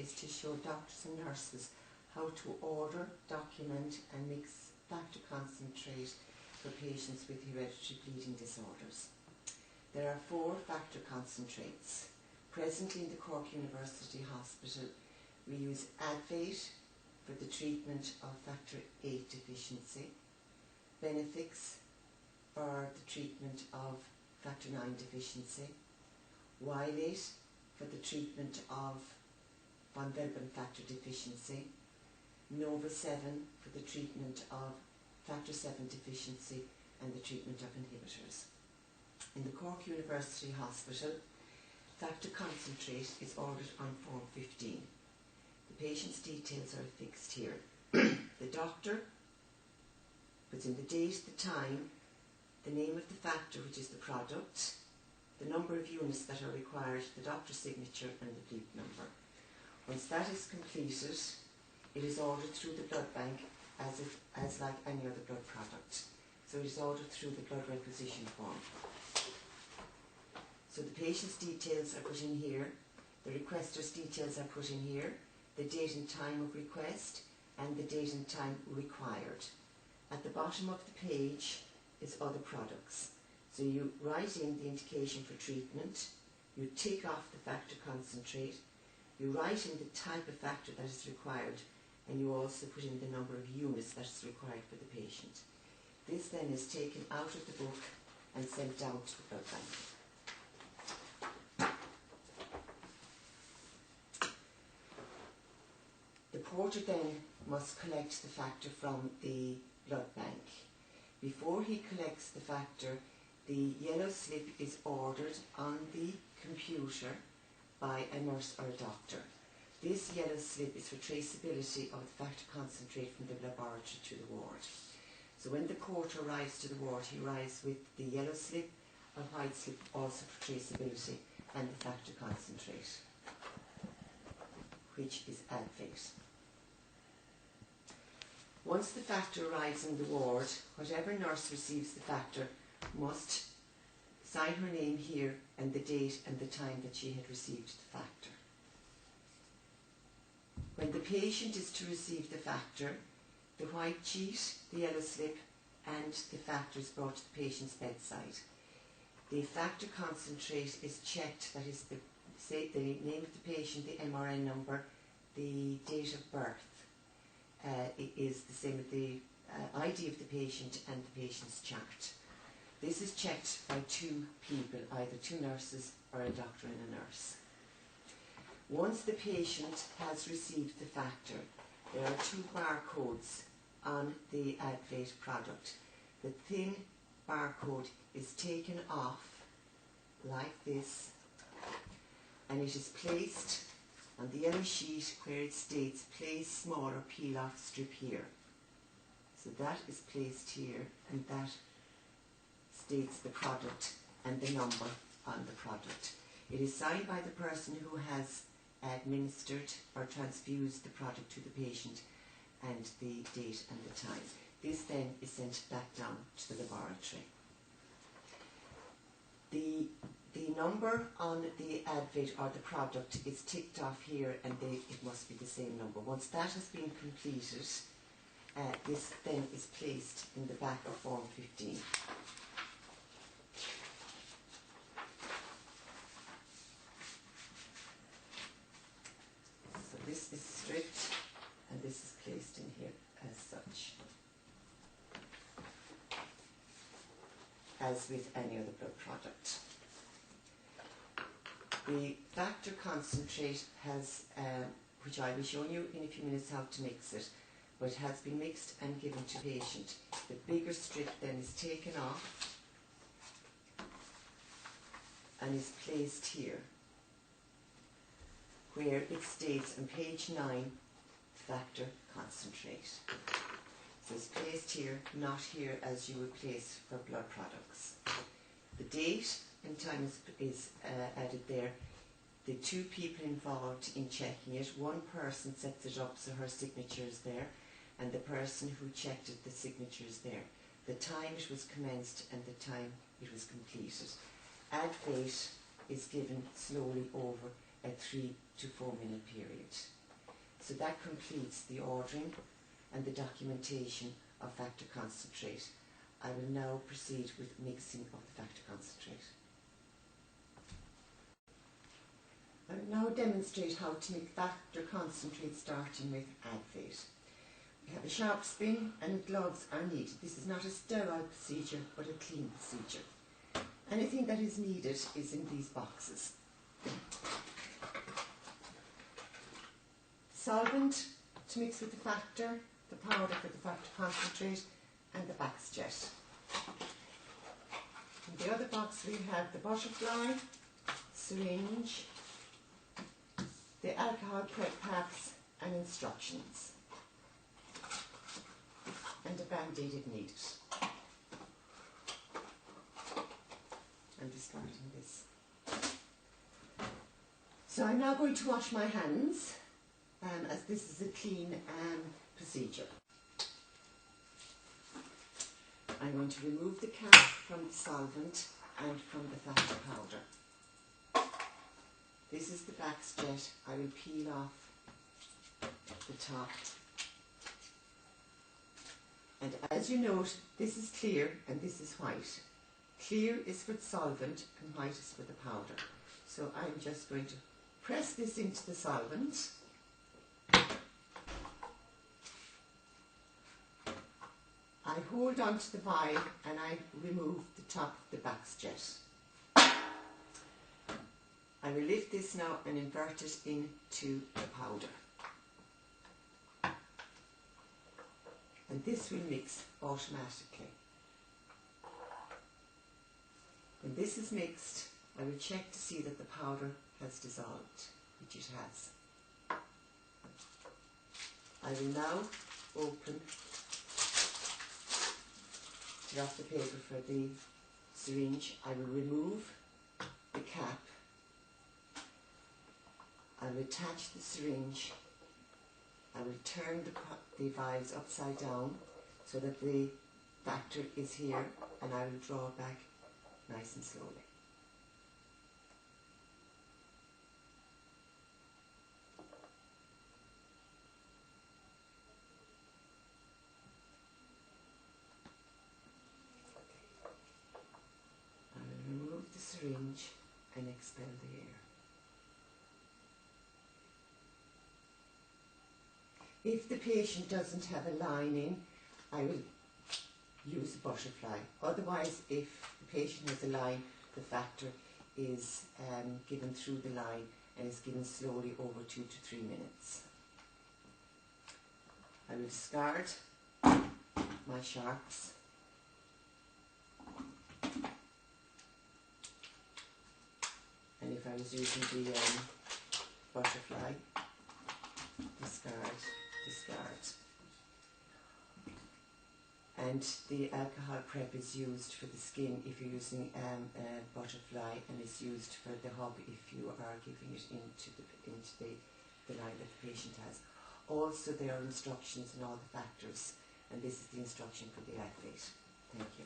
is to show doctors and nurses how to order, document and mix factor concentrate for patients with hereditary bleeding disorders. There are 4 factor concentrates. Presently in the Cork University Hospital we use Advate for the treatment of factor 8 deficiency, Benefix for the treatment of factor 9 deficiency, Wilate for the treatment of von Willebrand factor deficiency, Nova 7 for the treatment of factor 7 deficiency and the treatment of inhibitors. In the Cork University Hospital, factor concentrate is ordered on form 15. The patient's details are affixed here. The doctor puts in the date, the time, the name of the factor, which is the product, the number of units that are required, the doctor's signature and the bleep number. Once that is completed, it is ordered through the blood bank as like any other blood product. So it is ordered through the blood requisition form. So the patient's details are put in here, the requester's details are put in here, the date and time of request and the date and time required. At the bottom of the page is other products. So you write in the indication for treatment, you tick off the factor concentrate, you write in the type of factor that is required, and you also put in the number of units that is required for the patient. This then is taken out of the book and sent down to the blood bank. The porter then must collect the factor from the blood bank. Before he collects the factor, the yellow slip is ordered on the computer by a nurse or a doctor. This yellow slip is for traceability of the factor concentrate from the laboratory to the ward. So when the porter arrives to the ward, he arrives with the yellow slip, a white slip also for traceability, and the factor concentrate, which is Advate. Once the factor arrives in the ward, whatever nurse receives the factor must sign her name here and the date and the time that she had received the factor. When the patient is to receive the factor, the white sheet, the yellow slip and the factor is brought to the patient's bedside. The factor concentrate is checked, that is the name of the patient, the MRN number, the date of birth. It is the same with the ID of the patient and the patient's chart. This is checked by 2 people, either 2 nurses or a doctor and a nurse. Once the patient has received the factor, there are 2 barcodes on the Advate product. The thin barcode is taken off like this and it is placed on the yellow sheet where it states place small or peel off strip here. So that is placed here and that states the product and the number on the product. It is signed by the person who has administered or transfused the product to the patient and the date and the time. This then is sent back down to the laboratory. The number on the Advate or the product is ticked off here and it must be the same number. Once that has been completed, this then is placed in the back of form 15. So this is stripped and this is placed in here as such, as with any other blood product. The factor concentrate has, which I will show you in a few minutes how to mix it, but has been mixed and given to the patient. The bigger strip then is taken off and is placed here, where it states on page 9, factor concentrate. So it's placed here, not here as you would place for blood products. The date and time is added there. The 2 people involved in checking it, one person sets it up so her signature is there, and the person who checked it, the signature is there. The time it was commenced and the time it was completed. Advate is given slowly over a 3 to 4 minute period. So that completes the ordering and the documentation of factor concentrate. I will now proceed with mixing of the factor concentrate. I will now demonstrate how to make factor concentrate, starting with Advate. We have a sharp spoon and gloves are needed. This is not a sterile procedure but a clean procedure. Anything that is needed is in these boxes. Solvent to mix with the factor, the powder for the factor concentrate, and the Baxjet. In the other box we have the butterfly, syringe, the alcohol prep packs and instructions, and a band-aid if needed. I'm discarding this. So I'm now going to wash my hands, as this is a clean procedure. I'm going to remove the cap from the solvent and from the factor powder. This is the Baxjet. I will peel off the top. And as you note, this is clear and this is white. Clear is for the solvent and white is for the powder. So I'm just going to press this into the solvent. I hold on to the vial and I remove the top of the Baxjet. I will lift this now and invert it into the powder. And this will mix automatically. When this is mixed, I will check to see that the powder has dissolved, which it has. I will now open, tear off the paper for the syringe. I will remove the cap. I will attach the syringe. I will turn the vials upside down so that the factor is here, and I will draw back nice and slowly. I will remove the syringe and expel the air. If the patient doesn't have a lining, I will use a butterfly. Otherwise, if the patient has a line, the factor is given through the line and is given slowly over 2 to 3 minutes. I will discard my sharps. And if I was using the butterfly, discard, discard. And the alcohol prep is used for the skin if you're using a butterfly, and is used for the hub if you are giving it into the line that the patient has. Also, there are instructions in all the factors, and this is the instruction for the Advate. Thank you.